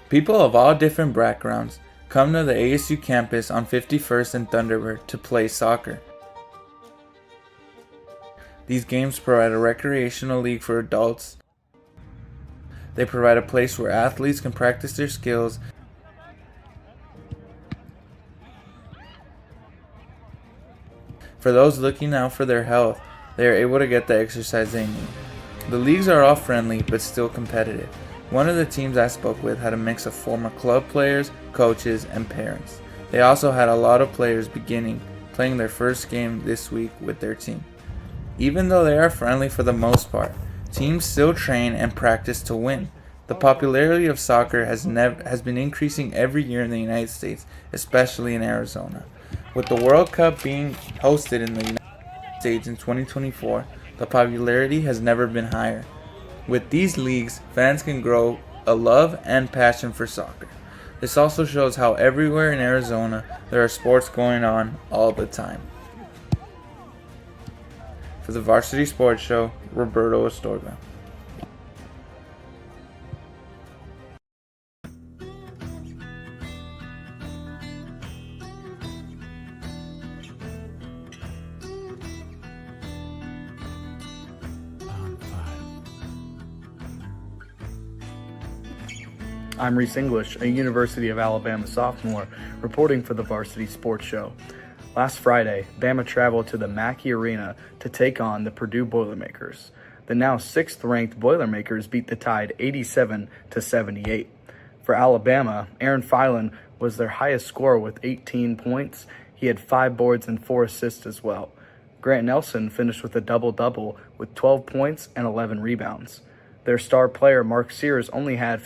People of all different backgrounds come to the ASU campus on 51st and Thunderbird to play soccer. These games provide a recreational league for adults. They provide a place where athletes can practice their skills for those looking out for their health. They are able to get the exercise they need. The leagues are all friendly but still competitive. One of the teams I spoke with had a mix of former club players, coaches, and parents. They also had a lot of players playing their first game this week with their team. Even though they are friendly for the most part, teams still train and practice to win. The popularity of soccer has been increasing every year in the United States, especially in Arizona. With the World Cup being hosted in the United States in 2024, the popularity has never been higher. With these leagues, fans can grow a love and passion for soccer. This also shows how everywhere in Arizona there are sports going on all the time. For the Varsity Sports Show, Roberto Astorga. I'm Reese English, a University of Alabama sophomore, reporting for the Varsity Sports Show. Last Friday, Bama traveled to the Mackey Arena to take on the Purdue Boilermakers. The now 6th-ranked Boilermakers beat the Tide 87-78. For Alabama, Aaron Filan was their highest scorer with 18 points. He had 5 boards and 4 assists as well. Grant Nelson finished with a double-double with 12 points and 11 rebounds. Their star player, Mark Sears, only had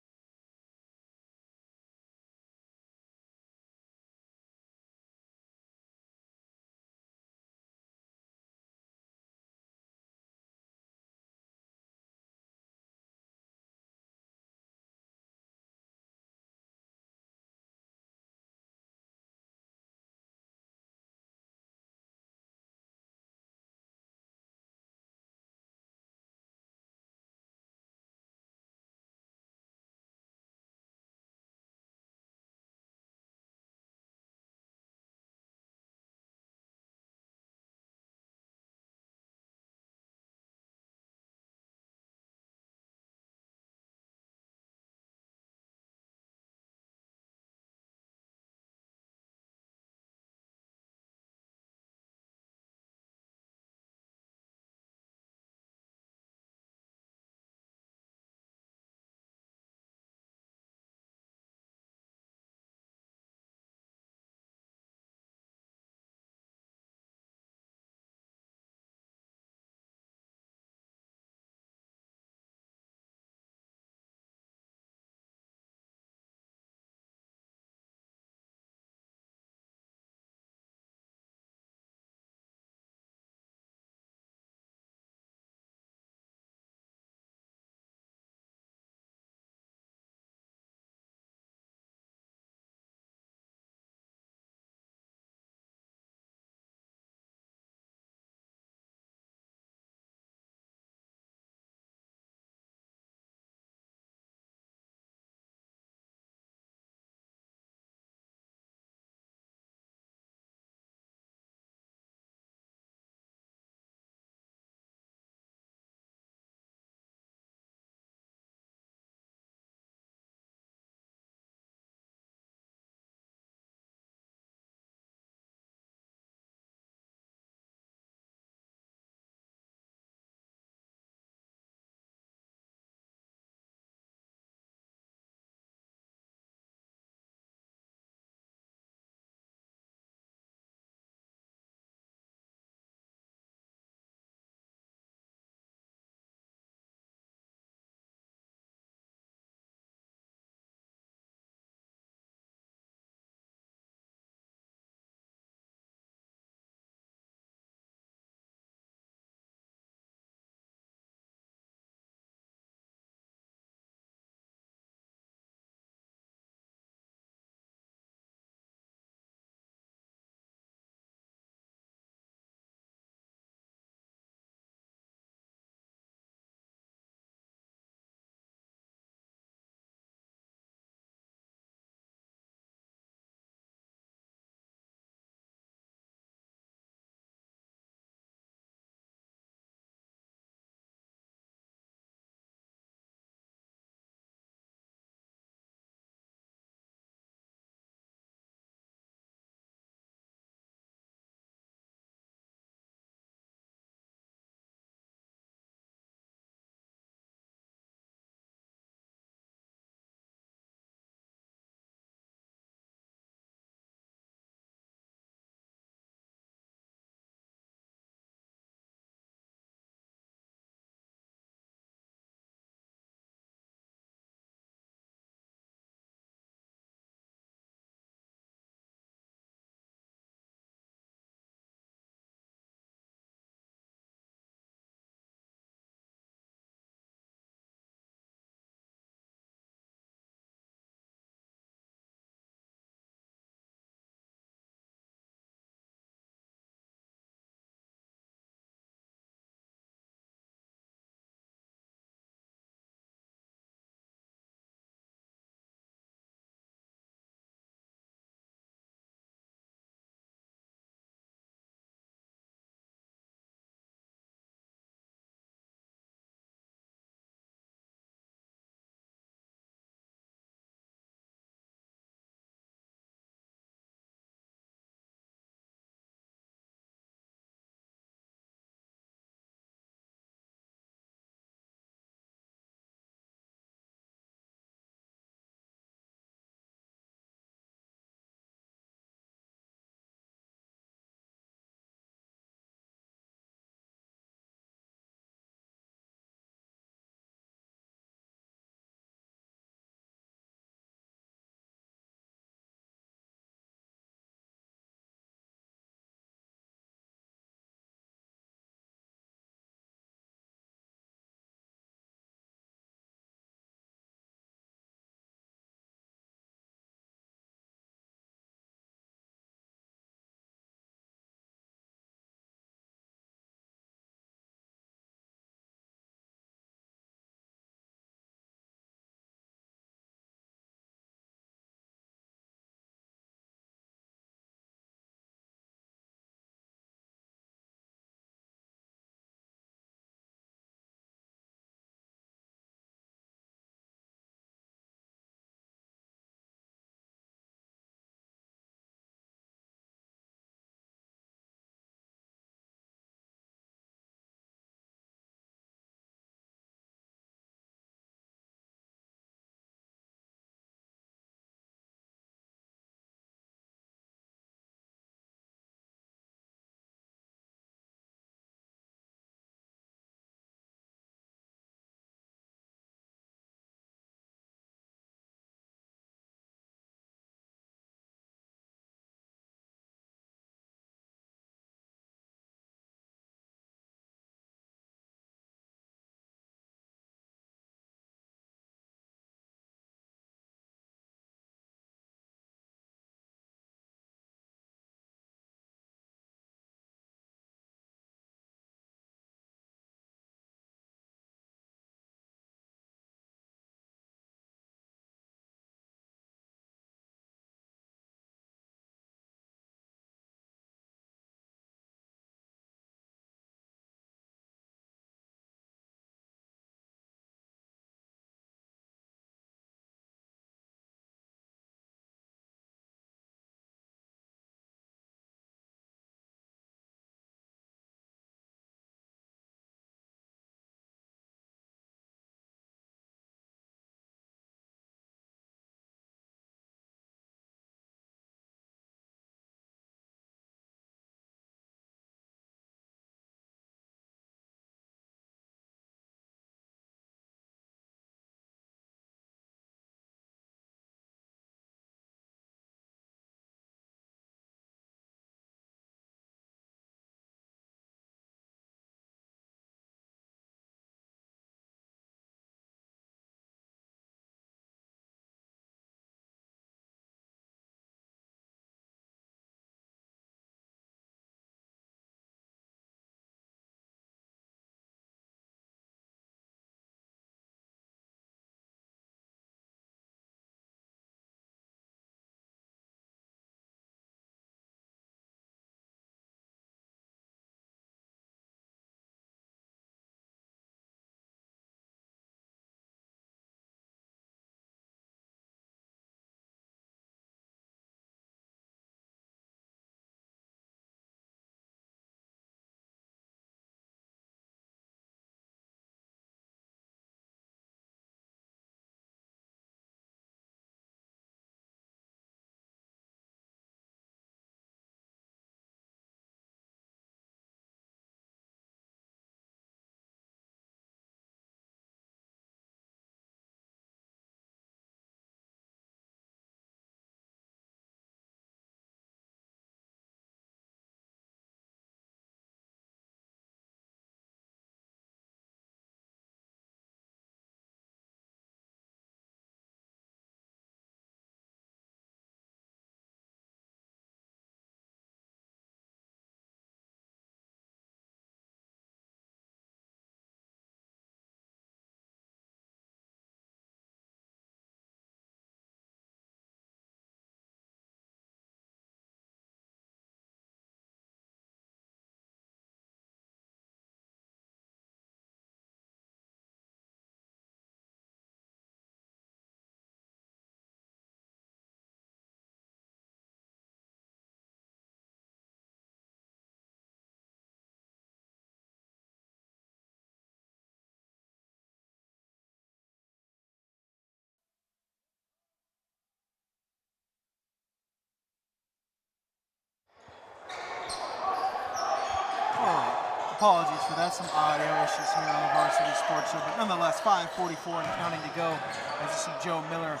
Apologies for that, some audio issues here on the Varsity Sports Show, but nonetheless, 5:44 and counting to go as you see Joe Miller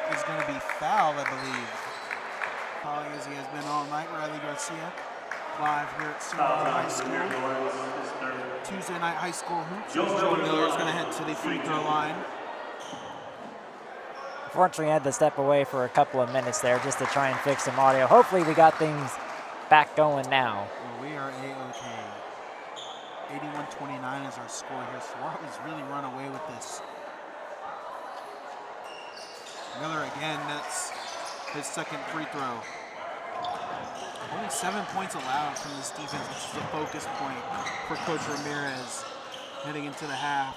is going to be fouled, I believe. Fouling as he has been all night. Riley Garcia, live here at Saguaro High School. Tuesday night high school hoops. Joe Miller is going to head to the free throw line. Unfortunately, I had to step away for a couple of minutes there just to try and fix some audio. Hopefully, we got things back going now. Well, we are A-OK. 81-29 is our score here. Saguaro's really run away with this. Miller again, that's his second free throw. Only 7 points allowed from this defense, which is a focus point for Coach Ramirez heading into the half.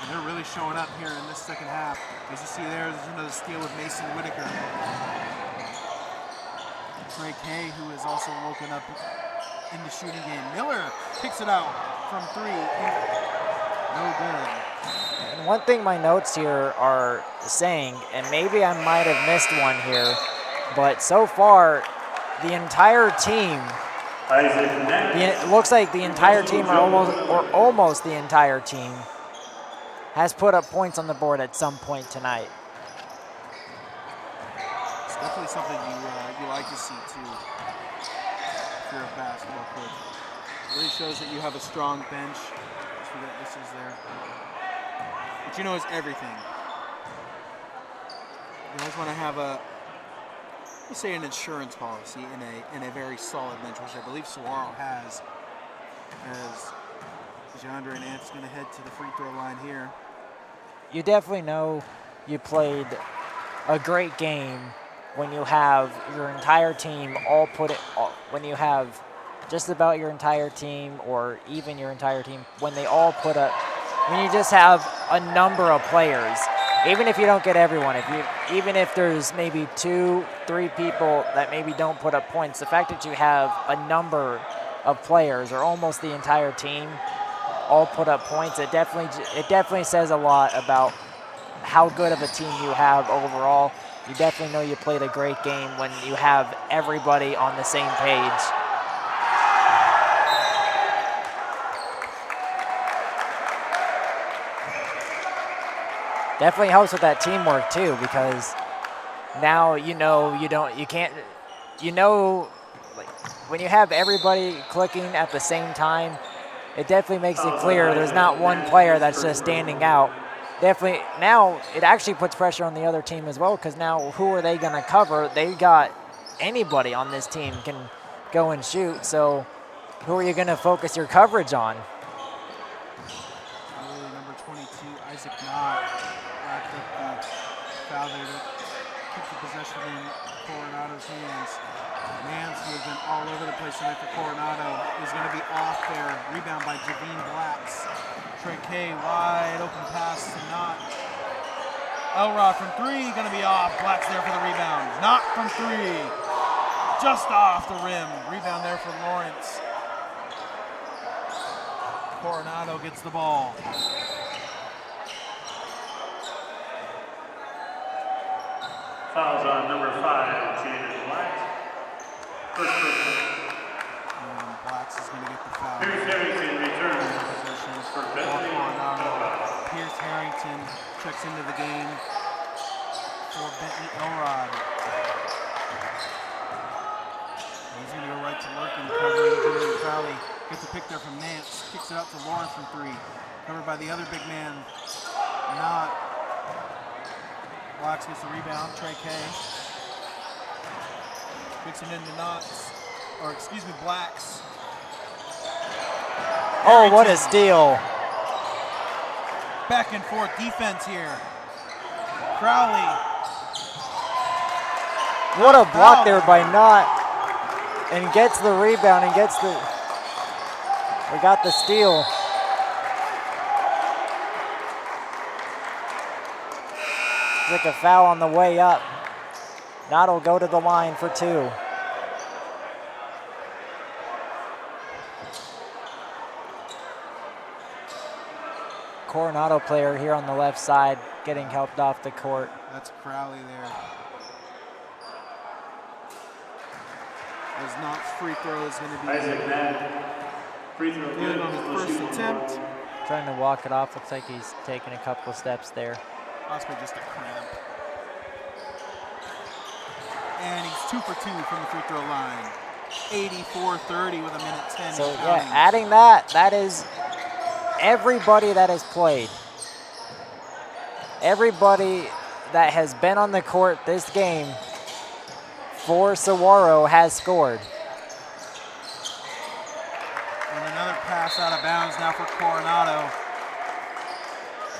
And they're really showing up here in this second half. As you see there's another steal with Mason Whitaker. Trey Kay, who has also woken up in the shooting game. Miller kicks it out from three. No good. And one thing my notes here are saying, and maybe I might have missed one here, but so far, the entire team, it looks like the entire team, or almost the entire team, has put up points on the board at some point tonight. It's definitely something you like to see too, if you're a basketball coach. It really shows that you have a strong bench. This is there. But you know it's everything. You always want to have let's say an insurance policy in a very solid bench, which I believe Saguaro has. As DeAndre Nance is going to head to the free throw line here. You definitely know you played a great game when you have your entire team when you have just about your entire team or even your entire team, when they all put up, when you just have a number of players, even if you don't get everyone, even if there's maybe 2-3 people that maybe don't put up points, the fact that you have a number of players or almost the entire team all put up points, it definitely says a lot about how good of a team you have overall. You definitely know you played a great game when you have everybody on the same page. Definitely helps with that teamwork too, because now when you have everybody clicking at the same time, it definitely makes it clear there's not one player that's just standing out. Definitely, now it actually puts pressure on the other team as well, because now who are they going to cover? They got anybody on this team can go and shoot, so who are you going to focus your coverage on? Number 22, Isaac Knott, wrapped up the foul there to keep the possession in Coronado's hands. Nance, who has been all over the place tonight for Coronado, is going to be off there. Rebound by Javine Blacks. Trey Kay, wide open pass to Knott. Elrod from three, going to be off. Blacks there for the rebound. Knott from three. Just off the rim. Rebound there for Lawrence. Coronado gets the ball. Fouls on number 5, Jaden Black. First person. Blacks is going to get the foul. Pierce Harrington returns for Coronado. Pierce Harrington checks into the game for Bentley Elrod. He's going to go right to Lurkin, covering Julian Crowley. Gets a pick there from Nance. Kicks it out to Lawrence from three. Covered by the other big man, Knott. Blacks gets the rebound. Trey Kay. Kicks it into Knott's. Or excuse me, Blacks. Oh, what a steal. Back and forth defense here. Crowley. What a block there by Knott. And gets the rebound and we got the steal. It's like a foul on the way up. Knott will go to the line for two. Coronado player here on the left side getting helped off the court. That's Crowley there. As Knott's free throw is going to be Isaac Knapp, free throw good on his first attempt. Trying to walk it off. Looks like he's taking a couple of steps there. Possibly just a cramp. And he's 2 for 2 from the free throw line. 84-30 with a minute 10. So yeah, adding that is everybody that has played. Everybody that has been on the court this game for Saguaro has scored. And another pass out of bounds now for Coronado.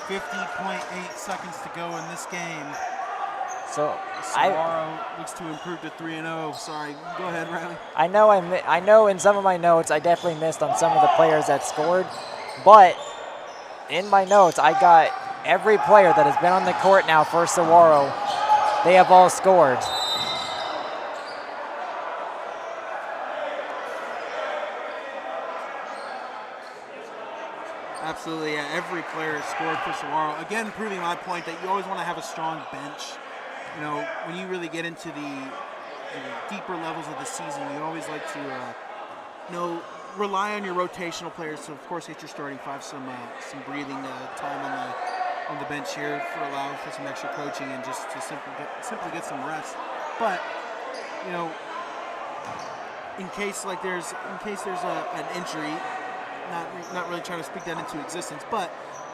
50.8 seconds to go in this game. So Saguaro looks to improve to 3-0. Sorry, go ahead, Riley. I know in some of my notes I definitely missed on some of the players that scored, but in my notes I got every player that has been on the court now for Saguaro. They have all scored. Absolutely, yeah. Every player has scored for Saguaro. Again, proving my point that you always want to have a strong bench. You know, when you really get into the deeper levels of the season, you always like to, rely on your rotational players. So, of course, get your starting five some breathing time on the bench here for allow for some extra coaching and just to simply get some rest. But, you know, in case there's an injury. Not really trying to speak that into existence, but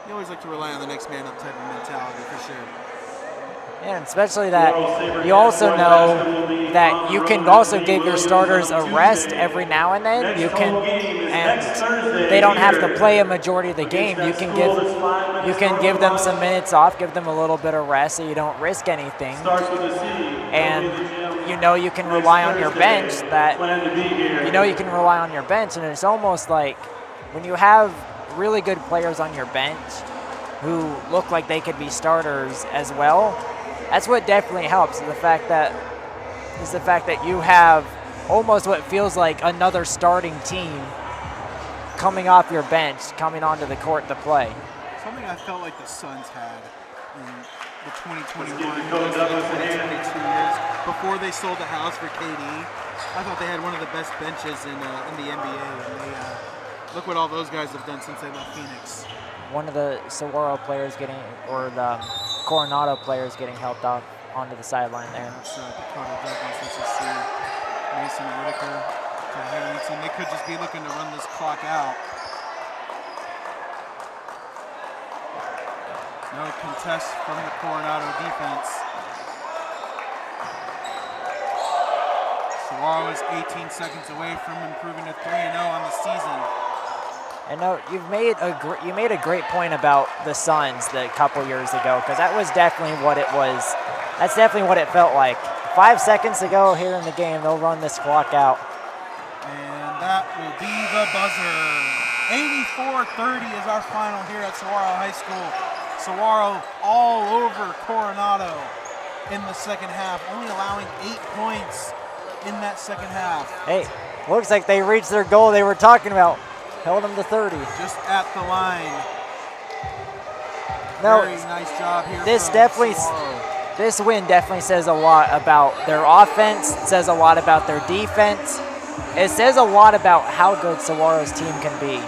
you always like to rely on the next man up type of mentality for sure. Yeah, and especially that you also know that you can also give your starters a rest every now and then. And they don't have to play a majority of the game. You can give them some minutes off, give them a little bit of rest, so you don't risk anything. And you can rely on your bench. And it's almost like when you have really good players on your bench who look like they could be starters as well, that's what definitely helps. The fact that you have almost what feels like another starting team coming off your bench, coming onto the court to play. Something I felt like the Suns had in the 2021, 2022 years before they sold the house for KD. I thought they had one of the best benches in the NBA, and they look what all those guys have done since they left Phoenix. One of the Saguaro players the Coronado players getting helped out onto the sideline there. That's Dakota Douglas. Let's just see Mason Whitaker to Harrington. They could just be looking to run this clock out. No contest from the Coronado defense. Saguaro is 18 seconds away from improving to 3-0 on the season. I know you made a great point about the Suns a couple years ago, because that was definitely what it was. That's definitely what it felt like. 5 seconds to go here in the game, they'll run this clock out. And that will be the buzzer. 84-30 is our final here at Saguaro High School. Saguaro all over Coronado in the second half, only allowing 8 points in that second half. Hey, looks like they reached their goal they were talking about. Held them to 30. Just at the line. No, very nice job here. This win definitely says a lot about their offense. It says a lot about their defense. It says a lot about how good Saguaro's team can be.